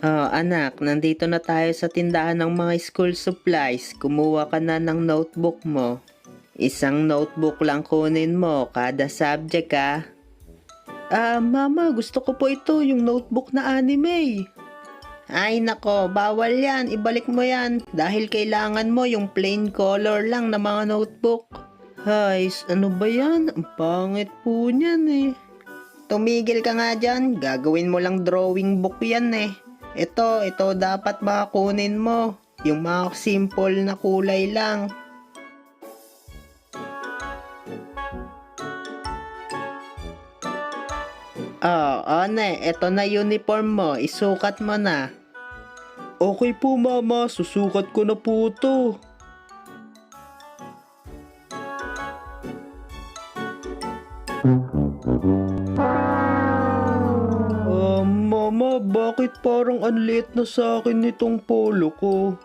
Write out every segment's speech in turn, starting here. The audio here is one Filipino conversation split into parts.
Oh, anak, nandito na tayo sa tindahan ng mga school supplies. Kumuha ka na ng notebook mo. Isang notebook lang kunin mo, kada subject ha. Mama, gusto ko po ito, yung notebook na anime. Ay nako, bawal yan, ibalik mo yan. Dahil kailangan mo yung plain color lang na mga notebook. Hay, ano ba yan? Ang pangit po niyan eh. Tumigil ka nga dyan, gagawin mo lang drawing book yan eh. Ito dapat makakunin mo. Yung mga simple na kulay lang. One, ito na uniform mo. Isukat mo na. Okay po mama, susukat ko na po ito. Mama, bakit parang anliit na sa akin nitong polo ko?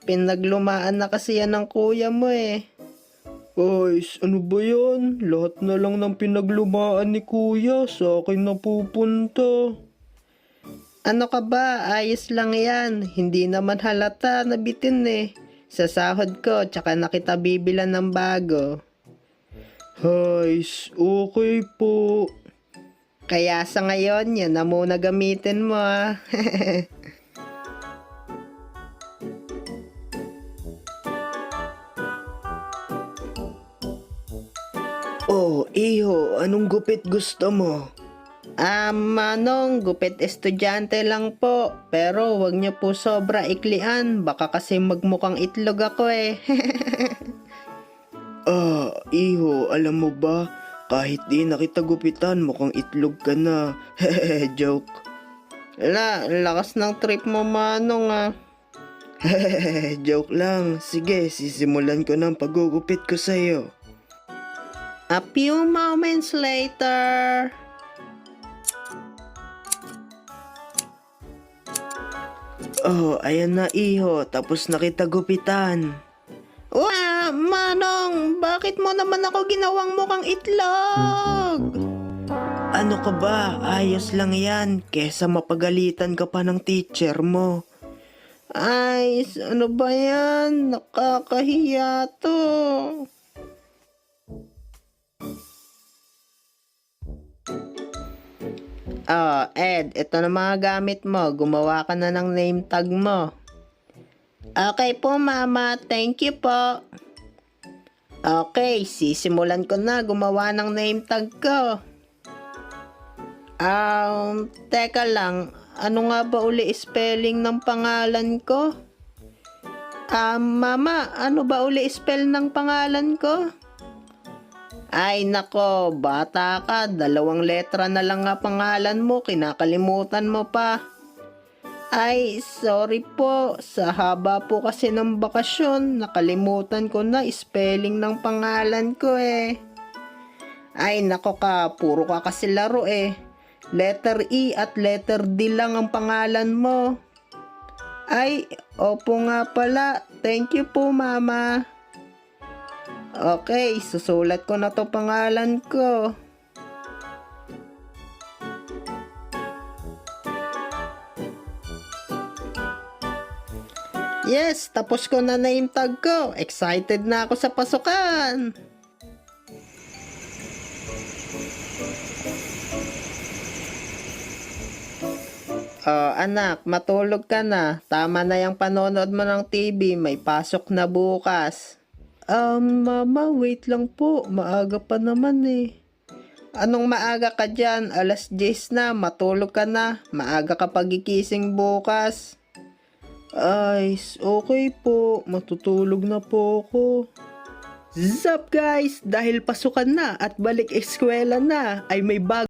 Pinaglumaan na kasi yan ng kuya mo eh. Guys, ano ba yan? Lahat na lang ng pinaglumaan ni kuya sa akin napupunta. Ano ka ba? Ayos lang yan. Hindi naman halata na bitin eh. Sa sahod ko, tsaka na kita bibilan ng bago. Guys, okay po. Kaya sa ngayon, yan na muna gamitin mo ah. Oh, iho, anong gupit gusto mo? Manong, gupit estudyante lang po. Pero wag niyo po sobra iklian. Baka kasi magmukhang itlog ako eh. Iho, alam mo ba? Kahit di na kita gupitan, mukhang itlog ka na. Joke. Lakas ng trip mo manong ah. Joke lang. Sige, sisimulan ko ng paggugupit ko sa'yo. A few moments later. Ayan na iho. Tapos na kita gupitan. Manong, bakit mo naman ako ginawang mukhang itlog? Ano ka ba? Ayos lang yan. Kesa mapagalitan ka pa ng teacher mo. Ay, ano ba yan? Nakakahiya to. Ed, ito na mga gamit mo. Gumawa ka na ng name tag mo. Okay po, mama. Thank you po. Okay, sisimulan ko na gumawa ng name tag ko. Teka lang. Ano nga ba uli spelling ng pangalan ko? Mama, ano ba uli spell ng pangalan ko? Ay nako, bata ka, 2 letra na lang nga pangalan mo, kinakalimutan mo pa. Ay, sorry po, sa haba po kasi ng bakasyon, nakalimutan ko na spelling ng pangalan ko eh. Ay nako ka, puro ka kasi laro eh. Letter E at letter D lang ang pangalan mo. Ay, opo nga pala, thank you po mama. Okay, susulat ko na to pangalan ko. Yes, tapos ko na name tag ko. Excited na ako sa pasukan. Anak, matulog ka na. Tama na yung panonood mo ng TV. May pasok na bukas. Mama, wait lang po. Maaga pa naman eh. Anong maaga ka dyan? 10:00 na. Matulog ka na. Maaga ka pagigising bukas. Ay, okay po. Matutulog na po ako. Sup guys? Dahil pasukan na at balik eskwela na, ay may bago